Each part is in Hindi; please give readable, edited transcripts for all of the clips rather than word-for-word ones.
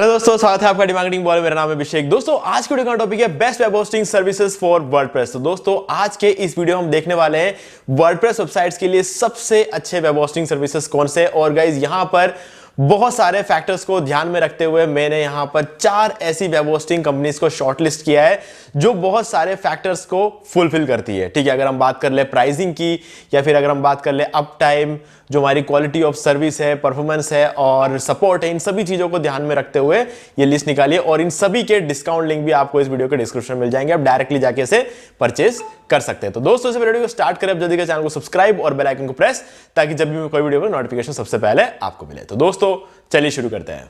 हेलो दोस्तों, स्वागत है आपका डिमार्केटिंग बॉय। मेरा नाम है अभिषेक। दोस्तों आज के वीडियो का टॉपिक है best web hosting services for WordPress. तो दोस्तों आज के इस वीडियो में हम देखने वाले हैं वर्डप्रेस वेबसाइट्स के लिए सबसे अच्छे वेब होस्टिंग सर्विसेज कौन से। और गाइज यहां पर बहुत सारे फैक्टर्स को ध्यान में रखते हुए मैंने यहां पर 4 ऐसी वेब होस्टिंग कंपनीज को शॉर्टलिस्ट किया है जो बहुत सारे फैक्टर्स को फुलफिल करती है। ठीक है, अगर हम बात कर ले प्राइसिंग की, या फिर अगर हम बात कर ले अप टाइम, जो हमारी क्वालिटी ऑफ सर्विस है, परफॉर्मेंस है और सपोर्ट है, इन सभी चीजों को ध्यान में रखते हुए ये लिस्ट निकालिए। और इन सभी के डिस्काउंट लिंक भी आपको इस वीडियो के डिस्क्रिप्शन में मिल जाएंगे, आप डायरेक्टली जाके इसे परचेज कर सकते हैं। तो दोस्तों इस वीडियो को स्टार्ट करें, जल्दी से चैनल को सब्सक्राइब और बेल आइकन को प्रेस, ताकि जब भी मैं कोई वीडियो का नोटिफिकेशन सबसे पहले आपको मिले। तो दोस्तों चलिए शुरू करते हैं।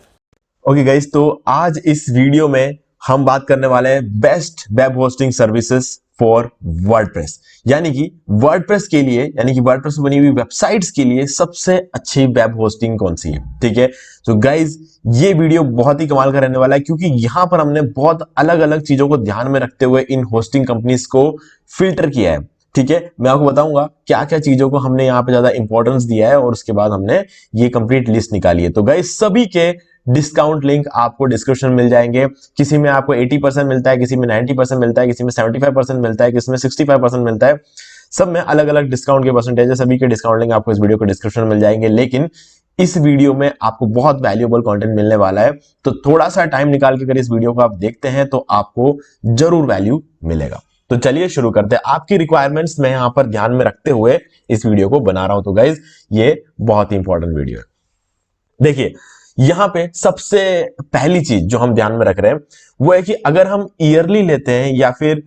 ओके गाइस, तो आज इस वीडियो में हम बात करने वाले हैं best web hosting services for WordPress, यानी कि वर्डप्रेस के लिए, यानी कि वर्डप्रेस में बनी हुई वेबसाइट्स के लिए सबसे अच्छी वेब होस्टिंग कौन सी है। ठीक है, तो गाइज ये वीडियो बहुत ही कमाल का रहने वाला है, क्योंकि यहां पर हमने बहुत अलग अलग चीजों को ध्यान में रखते हुए इन होस्टिंग कंपनीज को फिल्टर किया है। ठीक है, मैं आपको बताऊंगा क्या क्या चीजों को हमने यहाँ पे ज्यादा इंपॉर्टेंस दिया है और उसके बाद हमने ये कंप्लीट लिस्ट निकाली है। तो गाइज सभी के डिस्काउंट लिंक आपको डिस्क्रिप्शन मिल जाएंगे। किसी में आपको 80% मिलता है, किसी में 90% मिलता है, किसी में 75% मिलता है, किसी में 65% मिलता है। सब में अलग अलग डिस्काउंट के परसेंटेज है। सभी के डिस्काउंट लिंक आपको इस वीडियो के डिस्क्रिप्शन में मिल जाएंगे। लेकिन इस वीडियो में आपको बहुत वैल्यूएबल कंटेंट मिलने वाला है, तो थोड़ा सा टाइम निकाल के अगर इस वीडियो को आप देखते हैं तो आपको जरूर वैल्यू मिलेगा। तो चलिए शुरू करते हैं। आपकी रिक्वायरमेंट्स में यहां पर ध्यान में रखते हुए इस वीडियो को बना रहा हूं। तो गाइज ये बहुत ही इंपॉर्टेंट वीडियो है। देखिए यहां पे सबसे पहली चीज जो हम ध्यान में रख रहे हैं वो है कि अगर हम ईयरली लेते हैं या फिर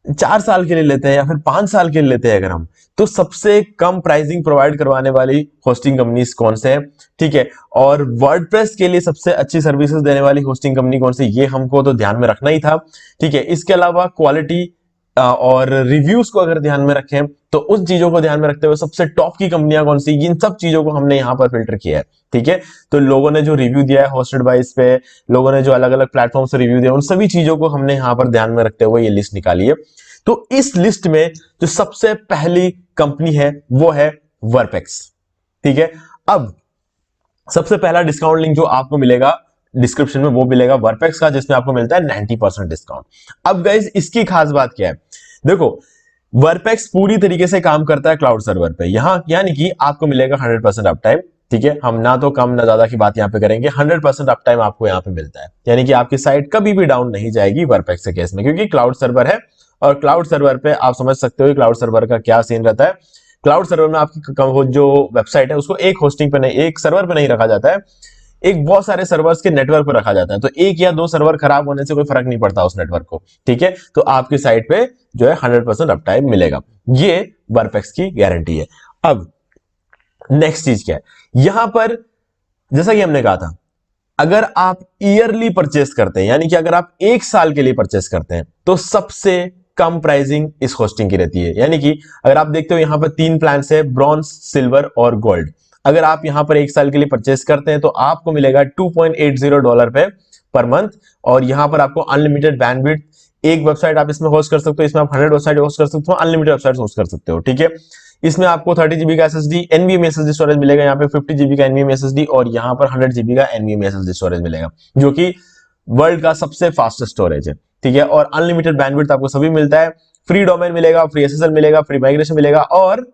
4 साल के लिए लेते हैं या फिर 5 साल के लिए लेते हैं अगर हम, तो सबसे कम प्राइसिंग प्रोवाइड करवाने वाली होस्टिंग कंपनीज कौन से हैं। ठीक है, और वर्डप्रेस के लिए सबसे अच्छी सर्विसेज देने वाली होस्टिंग कंपनी कौन सी, ये हमको तो ध्यान में रखना ही था। ठीक है, इसके अलावा क्वालिटी और रिव्यूज को अगर ध्यान में रखें तो उन चीजों को ध्यान में रखते हुए सबसे टॉप की कंपनियां कौन सी, इन सब चीजों को हमने यहां पर फिल्टर किया है। ठीक है, तो लोगों ने जो रिव्यू दिया है होस्टेड बाय इस पे, लोगों ने जो अलग अलग प्लेटफॉर्म से रिव्यू दिया, उन सभी चीजों को हमने यहां पर ध्यान में रखते हुए ये लिस्ट निकाली है। तो इस लिस्ट में जो सबसे पहली कंपनी है वो है वर्पेक्स। ठीक है, अब सबसे पहला डिस्काउंट लिंक जो आपको मिलेगा डिस्क्रिप्शन में वो मिलेगा वर्पेक्स का, जिसमें आपको मिलता है 90% डिस्काउंट। अब गाइज इसकी खास बात क्या है, देखो वर्पेक्स पूरी तरीके से काम करता है क्लाउड सर्वर पे, यहां यानी कि आपको मिलेगा 100% अप टाइम। ठीक है, हम ना तो कम ना ज्यादा की बात यहां पे करेंगे, 100% अप टाइम आपको यहां पे मिलता है, यानी कि आपकी साइट कभी भी डाउन नहीं जाएगी वर्पेक्स के केस में, क्योंकि क्लाउड सर्वर है। और क्लाउड सर्वर पे आप समझ सकते हो क्लाउड सर्वर का क्या सीन रहता है। क्लाउड सर्वर में आपकी जो वेबसाइट है उसको एक होस्टिंग पे नहीं, एक सर्वर पे नहीं रखा जाता है, एक बहुत सारे सर्वर्स के नेटवर्क पर रखा जाता है। तो एक या 2 सर्वर खराब होने से कोई फर्क नहीं पड़ता उस नेटवर्क को। ठीक है, तो आपकी साइट पे जो है 100% अप टाइम मिलेगा, ये वर्पेक्स की गारंटी है। अब नेक्स्ट चीज क्या है, यहां पर जैसा कि हमने कहा था, अगर आप ईयरली परचेस करते हैं, यानी कि अगर आप 1 साल के लिए परचेस करते हैं, तो सबसे कम प्राइसिंग इस होस्टिंग की रहती है। यानी कि अगर आप देखते हो यहां पर 3 प्लान है, ब्रॉन्ज, सिल्वर और गोल्ड। अगर आप यहां पर 1 साल के लिए परचेस करते हैं तो आपको मिलेगा $2.80 पे पर मंथ, और यहां पर आपको अनलिमिटेड बैंडविड्थ, एक वेबसाइट आप इसमें होस्ट कर सकते हो, इसमें आप 100 वेबसाइट होस्ट कर सकते हो, अनलिमिटेड वेबसाइट होस्ट कर सकते हो। ठीक है, इसमें आपको 30 GB का एसएसडी एनवीएमई एसएसडी स्टोरेज मिलेगा, यहाँ पे 50 GB का एनवीएमई एसएसडी और यहाँ पर 100 GB का एनवीएमई एसएसडी स्टोरेज मिलेगा, जो कि वर्ल्ड का सबसे फास्टेस्ट स्टोरेज है। ठीक है, और अनलिमिटेड बैंडविड्थ आपको सभी मिलता है, फ्री डोमेन मिलेगा, फ्री एसएसएल मिलेगा, फ्री माइग्रेशन मिलेगा, और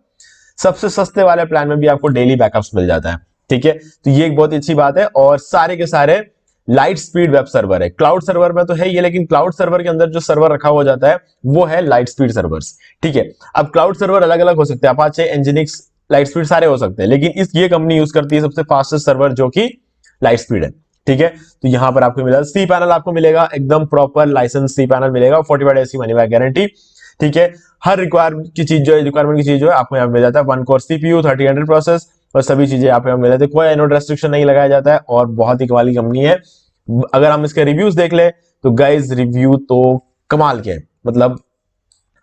सबसे सस्ते वाले प्लान में भी आपको डेली बैकअप्स मिल जाता है। ठीक है, तो ये एक बहुत ही अच्छी बात है। और सारे के सारे लाइट स्पीड वेब सर्वर है। क्लाउड सर्वर में तो है ये, लेकिन क्लाउड सर्वर के अंदर जो सर्वर रखा हो जाता है वो है लाइट स्पीड सर्वर्स। ठीक है, अब क्लाउड सर्वर अलग अलग हो सकते हैं, अपाचे, एनजिनिक्स, लाइट स्पीड सारे हो सकते हैं, लेकिन ये कंपनी यूज करती है सबसे फास्टेस्ट सर्वर जो कि लाइट स्पीड है। ठीक है, तो यहां पर आपको मिलेगा सी पैनल, आपको मिलेगा एकदम प्रॉपर लाइसेंस सी पैनल मिलेगा, 45 डेज की मनी बैक गारंटी। ठीक है, हर रिक्वायरमेंट की चीज जो है आपको यहाँ मिल जाता है, 1 कोर सीपीयू, 3000 प्रोसेस और सभी चीजें आप यहाँ मिल जाती है, कोई एनोड रेस्ट्रिक्शन नहीं लगाया जाता है, और बहुत ही कमाल की कंपनी है। अगर हम इसके रिव्यूज देख ले तो गाइज रिव्यू तो कमाल के, मतलब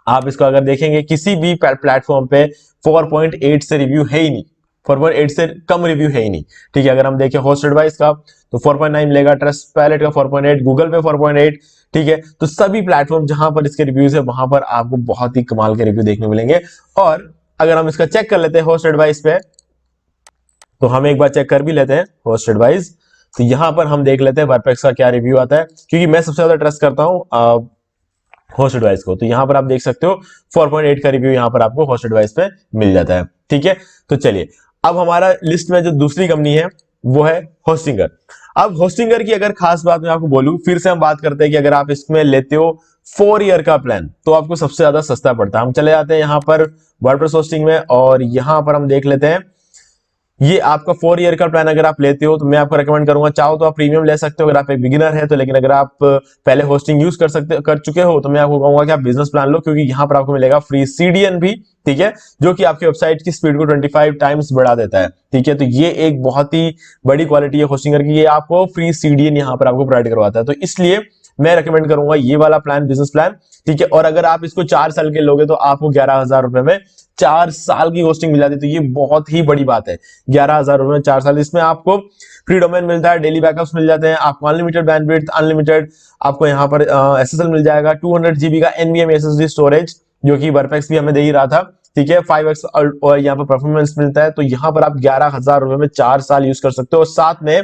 आप इसको अगर देखेंगे किसी भी प्लेटफॉर्म पे 4.8 से रिव्यू है ही नहीं, 4.8 से कम रिव्यू है ही नहीं। ठीक है, अगर हम देखें होस्टेड बाय इसका तो 4.9 मिलेगा, ट्रस्ट पैलेट का 4.8, गूगल पे 4.8। ठीक है, तो सभी प्लेटफॉर्म जहां पर इसके रिव्यूज है वहां पर आपको बहुत ही कमाल के रिव्यू देखने मिलेंगे। और अगर हम इसका चेक कर लेते हैं होस्ट एडवाइस पे, तो हम एक बार चेक कर भी लेते हैं होस्ट एडवाइस। तो यहाँ पर हम देख लेते हैं वर्कपेक्स का क्या रिव्यू आता है, क्योंकि मैं सबसे ज्यादा ट्रस्ट करता हूँ होस्ट एडवाइस को। तो यहाँ पर आप देख सकते हो 4.8 का रिव्यू यहाँ पर आपको होस्ट एडवाइस पे मिल जाता है। ठीक है, तो चलिए अब हमारा लिस्ट में जो दूसरी कंपनी है वो है होस्टिंगर। अब होस्टिंगर की अगर खास बात मैं आपको बोलूं, फिर से हम बात करते हैं कि अगर आप इसमें लेते हो 4 ईयर का प्लान तो आपको सबसे ज्यादा सस्ता पड़ता है। हम चले जाते हैं यहाँ पर वर्डप्रेस होस्टिंग में और यहाँ पर हम देख लेते हैं ये आपका 4 ईयर का प्लान अगर आप लेते हो तो मैं आपको रेकमेंड करूंगा, चाहो तो आप प्रीमियम ले सकते हो अगर आप एक बिगिनर है तो, लेकिन अगर आप पहले होस्टिंग यूज कर चुके हो तो मैं आपको कहूंगा कि आप बिजनेस प्लान लो, क्योंकि यहाँ पर आपको मिलेगा फ्री सीडीएन भी। ठीक है, जो कि आपकी वेबसाइट की स्पीड को 25 टाइम्स बढ़ा देता है। ठीक है, तो ये एक बहुत ही बड़ी क्वालिटी है होस्टिंगर की, ये आपको फ्री सीडीएन यहाँ पर आपको प्रोवाइड करवाता है। तो इसलिए मैं रेकमेंड करूंगा ये वाला प्लान, बिजनेस प्लान। ठीक है, और अगर आप इसको 4 साल के लोगे तो आपको 11,000 रुपए में 4 साल की होस्टिंग मिल जाती है। तो ये बहुत ही बड़ी बात है, 11,000 रुपए में 4 साल। इसमें आपको फ्री डोमेन मिलता है, डेली बैकअप्स मिल जाते हैं, आपको अनलिमिटेड बैंडविड्थ, अनलिमिटेड आपको यहाँ पर एसएसएल मिल जाएगा, 200 जीबी का एनवीएम एसएसडी स्टोरेज जो कि वर्कपेक्स भी हमें दे ही रहा था। ठीक है, 5x और यहाँ पर परफॉर्मेंस मिलता है। तो यहाँ पर आप 11,000 रुपए में 4 साल यूज कर सकते हो, और साथ में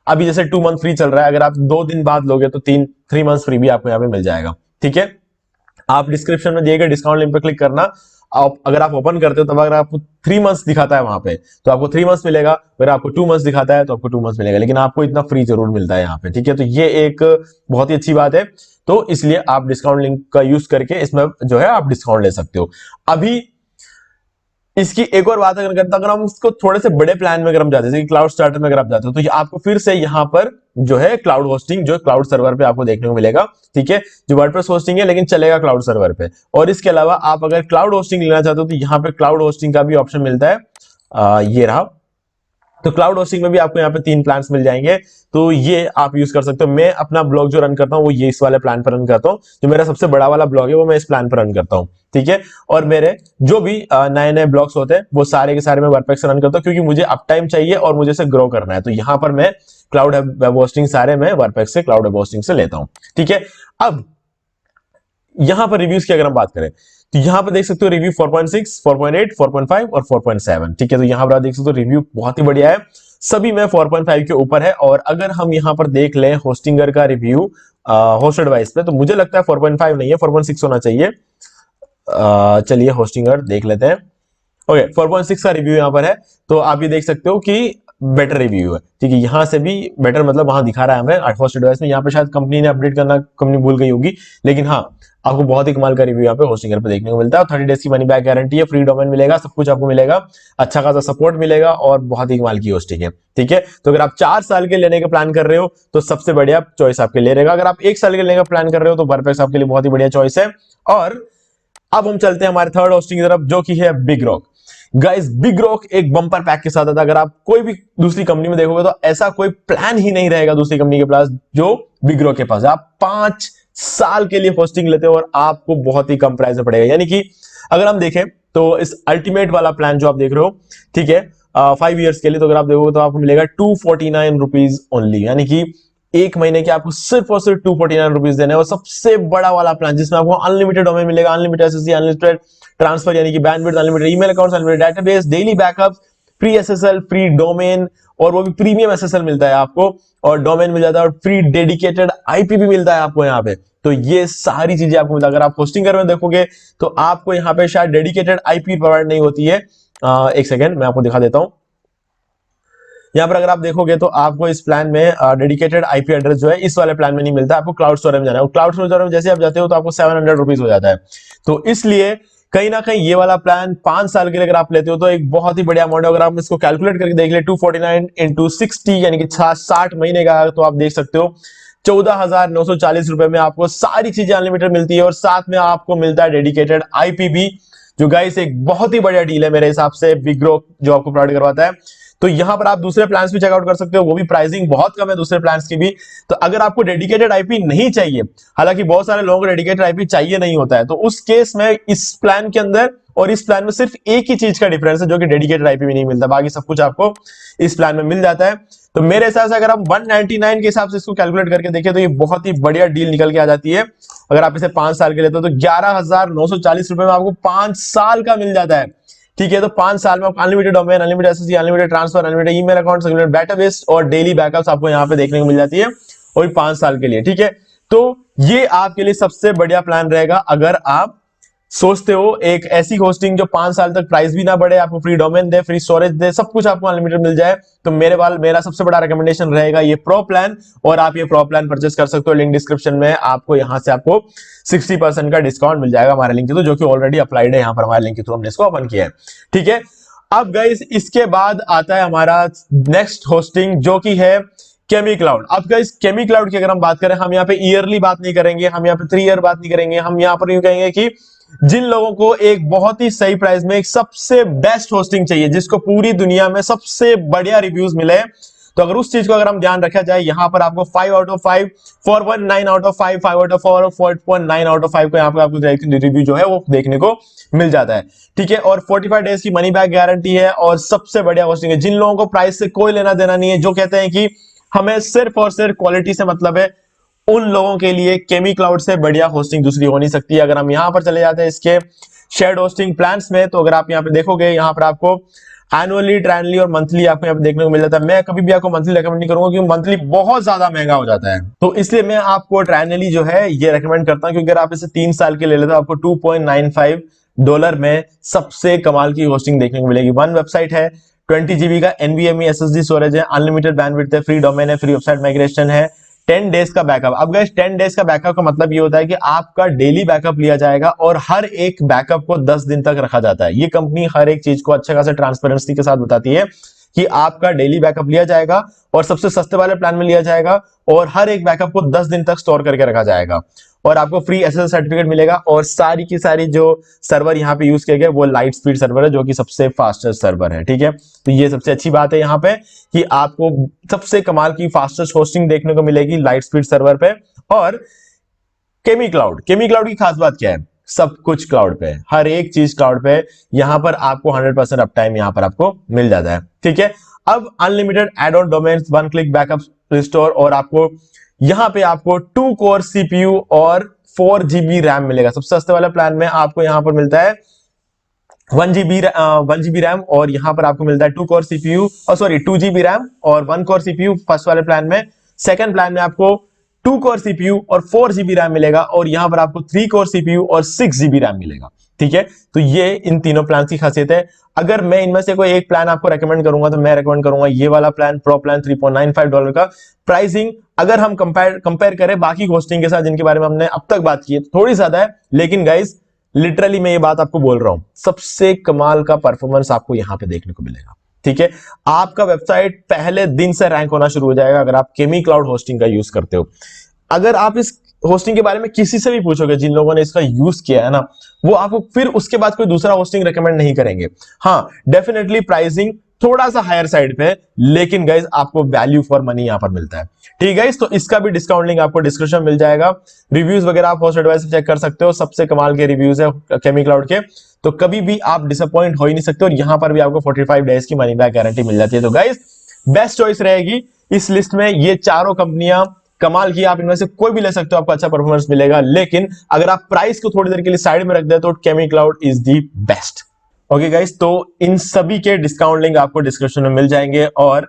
अभी जैसे 2 मंथ फ्री चल रहा है, अगर आप 2 दिन बाद लोगे तो 3 मंथ फ्री भी आपको यहाँ पे मिल जाएगा। ठीक है, आप डिस्क्रिप्शन में दिए गए डिस्काउंट लिंक पर क्लिक करना, आप अगर आप ओपन करते हो तब अगर आपको 3 मंथ्स दिखाता है वहां पे तो आपको 3 मंथ्स मिलेगा, अगर आपको 2 मंथ्स दिखाता है तो आपको 2 मंथ्स मिलेगा, लेकिन आपको इतना फ्री जरूर मिलता है यहाँ पे। ठीक है, तो ये एक बहुत ही अच्छी बात है, तो इसलिए आप डिस्काउंट लिंक का यूज करके इसमें जो है आप डिस्काउंट ले सकते हो। अभी इसकी एक और बात अगर करते हैं, अगर हम इसको थोड़े से बड़े प्लान में अगर हम जाते हैं, जैसे क्लाउड स्टार्टर में अगर आप जाते हो तो आपको फिर से यहाँ पर जो है क्लाउड होस्टिंग जो क्लाउड सर्वर पे आपको देखने को मिलेगा। ठीक है, जो वर्डप्रेस होस्टिंग है लेकिन चलेगा क्लाउड सर्वर पे। और इसके अलावा आप अगर क्लाउड होस्टिंग लेना चाहते हो तो यहाँ पे क्लाउड होस्टिंग का भी ऑप्शन मिलता है, ये रहा। तो क्लाउड होस्टिंग में भी आपको यहाँ पे 3 प्लान्स मिल जाएंगे, तो ये आप यूज कर सकते हो। मैं अपना ब्लॉग जो रन करता हूँ वो ये इस वाले प्लान पर रन करता हूँ, जो मेरा सबसे बड़ा वाला ब्लॉग है वो मैं इस प्लान पर रन करता हूँ। ठीक है, और मेरे जो भी नए नए ब्लॉग्स होते हैं वो सारे के सारे मैं वर्डप्रेस से रन करता हूँ, क्योंकि मुझे अप टाइम चाहिए और मुझे इसे ग्रो करना है। तो यहाँ पर मैं क्लाउड वेब होस्टिंग सारे मैं वर्डप्रेस से, क्लाउड वेब होस्टिंग से लेता हूँ। ठीक है, अब यहां पर रिव्यूज की अगर हम बात करें तो यहां पर देख सकते हो रिव्यू 4.6, 4.8, 4.5 और 4.7। ठीक है, तो यहां पर आप देख सकते हो रिव्यू बहुत ही बढ़िया है, सभी में 4.5 के ऊपर है। और अगर हम यहां पर देख लें होस्टिंगर का रिव्यू होस्ट एडवाइस पे, तो मुझे लगता है 4.5 नहीं है, 4.6 होना चाहिए। चलिए होस्टिंगर देख लेते हैं। ओके, 4.6 का रिव्यू यहां पर है, तो आप ये देख सकते हो कि बेटर रिव्यू है। ठीक है, यहां से भी बेटर, मतलब वहां दिखा रहा है हमें होस्ट एडवाइस में। यहाँ पे शायद कंपनी ने अपडेट करना, कंपनी भूल गई होगी, लेकिन हाँ आपको बहुत ही कमाल का रिव्यू यहाँ पे होस्टिंगर पे देखने को मिलता है। 30 डेज की मनी बैक गारंटी है, फ्री डोमेन मिलेगा, सब कुछ आपको मिलेगा, अच्छा खासा सपोर्ट मिलेगा और बहुत ही कमाल की होस्टिंग है। ठीक है, तो अगर आप 4 साल के लेने का प्लान कर रहे हो तो सबसे बढ़िया चॉइस आपके लिए रहेगा। अगर आप 1 साल के लेने का प्लान कर रहे हो तो वर्डप्रेस आपके लिए बहुत ही बढ़िया चॉइस है। और अब हम चलते हैं हमारे थर्ड होस्टिंग की तरफ, जो कि है big rock. Guys, big rock एक बम्पर पैक के साथ आता है। अगर आप कोई भी दूसरी कंपनी में देखोगे तो ऐसा कोई प्लान ही नहीं रहेगा दूसरी कंपनी के पास जो बिग रॉक के पास है। आप 5 साल के लिए होस्टिंग लेते हो और आपको बहुत ही कम प्राइस में पड़ेगा। यानी कि अगर हम देखें तो इस अल्टीमेट वाला प्लान जो आप देख रहे हो, ठीक है, 5 ईयर्स के लिए, तो अगर आप देखोगे तो आपको मिलेगा 249 रुपीज ओनली, यानी कि 1 महीने के आपको सिर्फ और सिर्फ 249 रुपीज देने हैं। और सबसे बड़ा वाला प्लान जिसमें आपको अनलिमिटेड डोमेन मिलेगा, अनलिमिटेड एसएसडी, अनलिमिटेड ट्रांसफर यानी कि bandwidth, unlimited email accounts, unlimited database, daily backup, free SSL, free domain, और वो भी प्रीमियम एसएसएल मिलता है आपको, और डोमेन मिल जाता है, और फ्री डेडिकेटेड आईपी भी मिलता है आपको यहाँ पे। तो ये सारी चीजें आपको मिलता है। अगर आप होस्टिंगर में देखोगे तो आपको यहाँ पे शायद डेडिकेटेड आईपी प्रोवाइड नहीं होती है। एक सेकेंड मैं आपको दिखा देता हूं। यहाँ पर अगर आप देखोगे तो आपको इस प्लान में डेडिकेटेड आईपी एड्रेस जो है इस वाले प्लान में नहीं मिलता, आपको क्लाउड स्टोरेज में जाना है। क्लाउड स्टोरेज में जैसे आप जाते हो तो आपको 700 रुपीज हो जाता है। तो इसलिए कहीं ना कहीं ये वाला प्लान 5 साल के लिए अगर आप लेते हो तो एक बहुत ही बढ़िया अमाउंट है। अगर आप इसको कैलकुलेट करके देख ले 249 इंटू 60 यानी कि 60 महीने का, तो आप देख सकते हो 14,940 रुपए में आपको सारी चीजें अनलिमिटेड मिलती है, और साथ में आपको मिलता है डेडिकेटेड आईपी भी, जो गाइस एक बहुत ही बढ़िया डील है मेरे हिसाब से बिग रॉक जो आपको प्रोवाइड करवाता है। तो यहां पर आप दूसरे प्लान्स भी चेकआउट कर सकते हो, वो भी प्राइसिंग बहुत कम है दूसरे प्लान्स की भी। तो अगर आपको डेडिकेटेड आईपी नहीं चाहिए, हालांकि बहुत सारे लोगों को डेडिकेटेड आईपी चाहिए नहीं होता है, तो उस केस में इस प्लान के अंदर और इस प्लान में सिर्फ एक ही चीज का डिफरेंस है, जो कि डेडिकेटेड आईपी भी नहीं मिलता, बाकी सब कुछ आपको इस प्लान में मिल जाता है। तो मेरे हिसाब से अगर हम 199 के हिसाब से इसको कैलकुलेट करके देखें तो ये बहुत ही बढ़िया डील निकल के आ जाती है। अगर आप इसे 5 साल के लेते हो तो 11,940 रुपए में आपको 5 साल का मिल जाता है। ठीक है। तो 5 साल में आपको unlimited domain, unlimited SSD, unlimited transfer, unlimited email account, unlimited database और डेली बैकअप्स आपको यहाँ पे देखने को मिल जाती है, और 5 साल के लिए। ठीक है, तो ये आपके लिए सबसे बढ़िया प्लान रहेगा अगर आप सोचते हो एक ऐसी होस्टिंग जो 5 साल तक प्राइस भी ना बढ़े, आपको फ्री डोमेन दे, फ्री स्टोरेज दे, सब कुछ आपको अनलिमिटेड मिल जाए। तो मेरा सबसे बड़ा रिकमेंडेशन रहेगा ये प्रो प्लान, और आप ये प्रो प्लान परचेस कर सकते हो। लिंक डिस्क्रिप्शन में आपको यहां से आपको 60% का डिस्काउंट मिल जाएगा हमारे लिंक के थ्रू, जो कि ऑलरेडी अप्लाइड है यहाँ पर हमारे लिंक के थ्रू हमने इसको ओपन किया है। ठीक है, अब गाइस इसके बाद आता है हमारा नेक्स्ट होस्टिंग जो कि है केमी क्लाउड। अब गाइस केमी क्लाउड की अगर हम बात करें, हम यहाँ पे ईयरली बात नहीं करेंगे, हम यहाँ पे 3 ईयर बात नहीं करेंगे, हम यहाँ पर यूं कहेंगे कि जिन लोगों को एक बहुत ही सही प्राइस में एक सबसे बेस्ट होस्टिंग चाहिए, जिसको पूरी दुनिया में सबसे बढ़िया रिव्यूज मिले, तो अगर उस चीज को अगर हम ध्यान रखा जाए, यहां पर आपको 5 out of 5, 4.9 out of 5, 5 out of 4 और 4.9 आउट ऑफ 5 को यहाँ पर आपको रिव्यू जो है वो देखने को मिल जाता है। ठीक है, और 45 डेज की मनी बैक गारंटी है, और सबसे बढ़िया होस्टिंग है। जिन लोगों को प्राइस से कोई लेना देना नहीं है, जो कहते हैं कि हमें सिर्फ और सिर्फ क्वालिटी से मतलब है, उन लोगों के लिए केमी क्लाउड से बढ़िया होस्टिंग दूसरी हो नहीं सकती है। अगर हम यहां पर चले जाते हैं इसके शेयर्ड होस्टिंग प्लान्स में, तो अगर आप यहां पे देखोगे, यहां पर आपको एनुअली, ट्रायनली और मंथली आपको यहां पे देखने को मिल जाता है। मैं कभी भी आपको मंथली रेकमेंड नहीं करूंगा, क्योंकि मंथली बहुत ज्यादा महंगा हो जाता है, तो इसलिए मैं आपको ट्रायनली जो है ये रेकमेंड करता हूं। क्योंकि अगर आप इसे 3 साल के ले लेते हो, आपको $2.95 में सबसे कमाल की होस्टिंग देखने को मिलेगी। वन वेबसाइट है, 20 GB का NVMe SSD स्टोरेज है, अनलिमिटेड बैंडविड्थ है, फ्री डोमेन है, फ्री वेबसाइट माइग्रेशन है, 10 डेज का बैकअप। अब गाइस 10 डेज का बैकअप का मतलब ये होता है कि आपका डेली बैकअप लिया जाएगा, और हर एक बैकअप को 10 दिन तक रखा जाता है। ये कंपनी हर एक चीज को अच्छा खासा ट्रांसपेरेंसी के साथ बताती है कि आपका डेली बैकअप लिया जाएगा, और सबसे सस्ते वाले प्लान में लिया जाएगा, और हर एक बैकअप को 10 दिन तक स्टोर करके रखा जाएगा, और आपको फ्री एसएसएल सर्टिफिकेट मिलेगा। और सारी की सारी जो सर्वर यहाँ पे यूज किए गए वो लाइट स्पीड सर्वर है, जो कि सबसे फास्टेस्ट सर्वर है। ठीक है, तो ये सबसे अच्छी बात है यहाँ पे कि आपको सबसे कमाल की फास्टेस्ट होस्टिंग देखने को मिलेगी लाइट स्पीड सर्वर पे। और केमी क्लाउड की खास बात क्या है? सब कुछ क्लाउड पे है, हर एक चीज क्लाउड पे है। यहां पर आपको 100% अप टाइम यहां पर आपको मिल जाता है। ठीक है, अब unlimited add on domains, 1 click backup restore, और आपको यहां पे आपको 2 कोर CPU और 4 GB रैम मिलेगा। सबसे सस्ते वाले प्लान में आपको यहां पर मिलता है 1 GB रैम, और यहां पर आपको मिलता है 2 कोर CPU, और सॉरी 2 GB रैम और 1 कोर CPU फर्स्ट वाले प्लान में। सेकंड प्लान में आपको 2 कोर CPU और 4 GB रैम मिलेगा, और यहां पर आपको 3 कोर CPU और 6 GB रैम मिलेगा। ठीक है, तो ये इन तीनों प्लान की खासियत है। अगर मैं इनमें से कोई एक प्लान आपको रेकमेंड करूंगा, तो मैं रेकमेंड करूंगा ये वाला प्लान, प्रो प्लान, $3.95 का। प्राइसिंग अगर हम कंपेयर करें बाकी होस्टिंग के साथ जिनके बारे में हमने अब तक बात की है, थोड़ी ज्यादा है, लेकिन गाइस लिटरली मैं ये बात आपको बोल रहा हूं, सबसे कमाल का परफॉर्मेंस आपको यहां पे देखने को मिलेगा। ठीक है, आपका वेबसाइट पहले दिन से रैंक होना शुरू हो जाएगा अगर आप केमी क्लाउड होस्टिंग का यूज करते हो। अगर आप इस होस्टिंग के बारे में किसी से भी पूछोगे जिन लोगों ने इसका यूज किया है ना, वो आपको फिर उसके बाद कोई दूसरा होस्टिंग रेकमेंड नहीं करेंगे। हाँ, डेफिनेटली प्राइसिंग थोड़ा सा हायर साइड पे, लेकिन गाइस आपको वैल्यू फॉर मनी यहां पर मिलता है। ठीक है गाइस, तो इसका भी डिस्काउंट लिंक आपको डिस्क्रिप्शन मिल जाएगा। रिव्यूज वगैरह आप होस्ट एडवाइस चेक कर सकते हो, सबसे कमाल के रिव्यूज है केमी क्लाउड के, तो कभी भी आप डिसअपॉइंट हो ही नहीं सकते। और यहां पर भी आपको 45 डेज की मनी बैक गारंटी मिल जाती है। तो गाइस बेस्ट चॉइस रहेगी इस लिस्ट में, ये चारों कंपनियां कमाल की, आप इनमें से कोई भी ले सकते हो, आपको अच्छा परफॉर्मेंस मिलेगा। लेकिन अगर आप प्राइस को थोड़ी देर के लिए साइड में रख दे तो केमी cloud is the best. Okay guys, तो इन सभी के डिस्काउंट लिंक आपको डिस्क्रिप्शन में मिल जाएंगे। और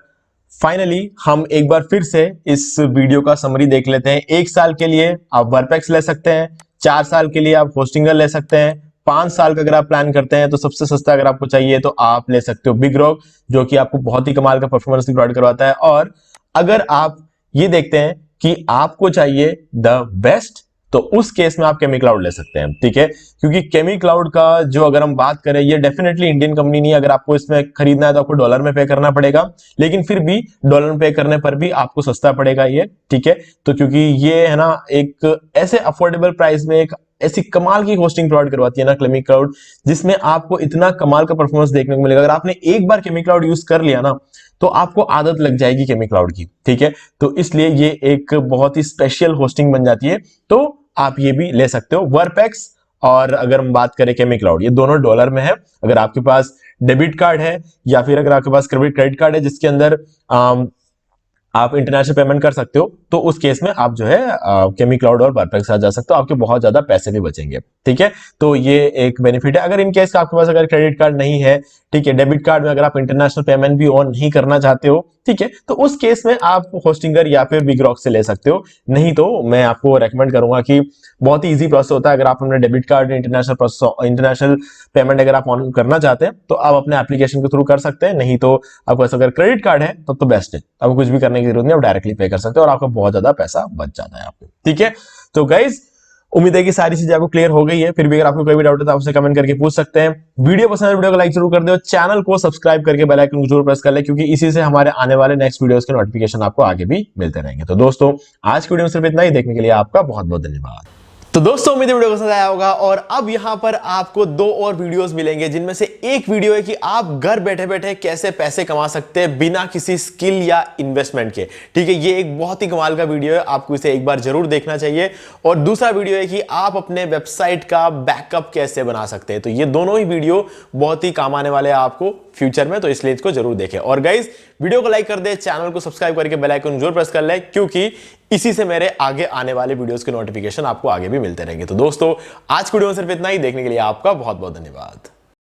फाइनली हम एक बार फिर से इस वीडियो का समरी देख लेते हैं। 1 साल के लिए आप वर्पेक्स ले सकते हैं, 4 साल के लिए आप होस्टिंगर ले सकते हैं, 5 साल का अगर आप प्लान करते हैं तो सबसे सस्ता अगर आपको चाहिए तो आप ले सकते हो बिग रॉक, जो कि आपको बहुत ही कमाल का परफॉर्मेंस प्रोवाइड करवाता है। और अगर आप ये देखते हैं कि आपको चाहिए द बेस्ट, तो उस केस में आप केमी क्लाउड ले सकते हैं। ठीक है, क्योंकि केमी क्लाउड का जो अगर हम बात करें, ये डेफिनेटली इंडियन कंपनी नहीं है। अगर आपको इसमें खरीदना है तो आपको डॉलर में पे करना पड़ेगा, लेकिन फिर भी डॉलर में पे करने पर भी आपको सस्ता पड़ेगा ये। ठीक है, तो क्योंकि ये है ना एक ऐसे अफोर्डेबल प्राइस में एक ऐसी कमाल की होस्टिंग प्रोवाइड करवाती है ना केमी क्लाउड, जिसमें आपको इतना कमाल का परफॉर्मेंस देखने को मिलेगा। अगर आपने एक बार केमी क्लाउड यूज कर लिया ना, तो आपको आदत लग जाएगी केमी क्लाउड की। ठीक है, तो इसलिए ये एक बहुत ही स्पेशल होस्टिंग बन जाती है। तो आप ये भी ले सकते हो। वर्पेक्स और अगर हम बात करें केमी क्लाउड, ये दोनों डॉलर में है। अगर आपके पास डेबिट कार्ड है या फिर अगर आपके पास क्रेडिट कार्ड है जिसके अंदर आप इंटरनेशनल पेमेंट कर सकते हो, तो उस केस में आप जो है केमी क्लाउड और वर्डप्रेस के साथ जा सकते हो, आपके बहुत ज्यादा पैसे भी बचेंगे। ठीक है, तो ये एक बेनिफिट है। अगर इन केस आपके पास अगर क्रेडिट कार्ड नहीं है, ठीक है, डेबिट कार्ड में अगर आप इंटरनेशनल पेमेंट भी ऑन नहीं करना चाहते हो, ठीक है, तो उस केस में आप होस्टिंगर या फिर बिगरॉक से ले सकते हो। नहीं तो मैं आपको रेकमेंड करूंगा कि बहुत ही इजी प्रोसेस होता है। अगर आप अपने डेबिट कार्ड इंटरनेशनल पेमेंट अगर आप ऑन करना चाहते हैं तो आप अपने एप्लीकेशन के थ्रू कर सकते हैं। नहीं तो आपको ऐसा अगर क्रेडिट कार्ड है तब तो बेस्ट है, आपको कुछ भी करने की जरूरत नहीं, आप डायरेक्टली पे कर सकते हो और आपका बहुत ज्यादा पैसा बच जाता है आपको। ठीक है, तो गाइज उम्मीद है कि सारी चीजें आपको क्लियर हो गई है। फिर भी अगर आपको कोई भी डाउट है तो आपसे कमेंट करके पूछ सकते हैं। वीडियो पसंद है, वीडियो को लाइक जरूर कर दो, चैनल को सब्सक्राइब करके बेल आइकन को जरूर प्रेस कर ले, क्योंकि इसी से हमारे आने वाले नेक्स्ट वीडियोस के नोटिफिकेशन आपको आगे भी मिलते रहेंगे। तो दोस्तों आज की वीडियो में सिर्फ इतना ही, देखने के लिए आपका बहुत बहुत धन्यवाद। तो दोस्तों उम्मीद है वीडियो पसंद आया होगा, और अब यहां पर आपको 2 और वीडियोस मिलेंगे, जिनमें से एक वीडियो है कि आप घर बैठे बैठे कैसे पैसे कमा सकते हैं बिना किसी स्किल या इन्वेस्टमेंट के। ठीक है, ये एक बहुत ही कमाल का वीडियो है, आपको इसे एक बार जरूर देखना चाहिए। और दूसरा वीडियो है कि आप अपने वेबसाइट का बैकअप कैसे बना सकते हैं। तो ये दोनों ही वीडियो बहुत ही काम आने वाले हैं आपको फ्यूचर में, तो इसलिए इसको जरूर देखें। और गाइज वीडियो को लाइक कर दे, चैनल को सब्सक्राइब करके बेल आइकन जरूर प्रेस कर ले, क्योंकि इसी से मेरे आगे आने वाले वीडियोस के नोटिफिकेशन आपको आगे भी मिलते रहेंगे। तो दोस्तों आज की वीडियो में सिर्फ इतना ही, देखने के लिए आपका बहुत बहुत धन्यवाद।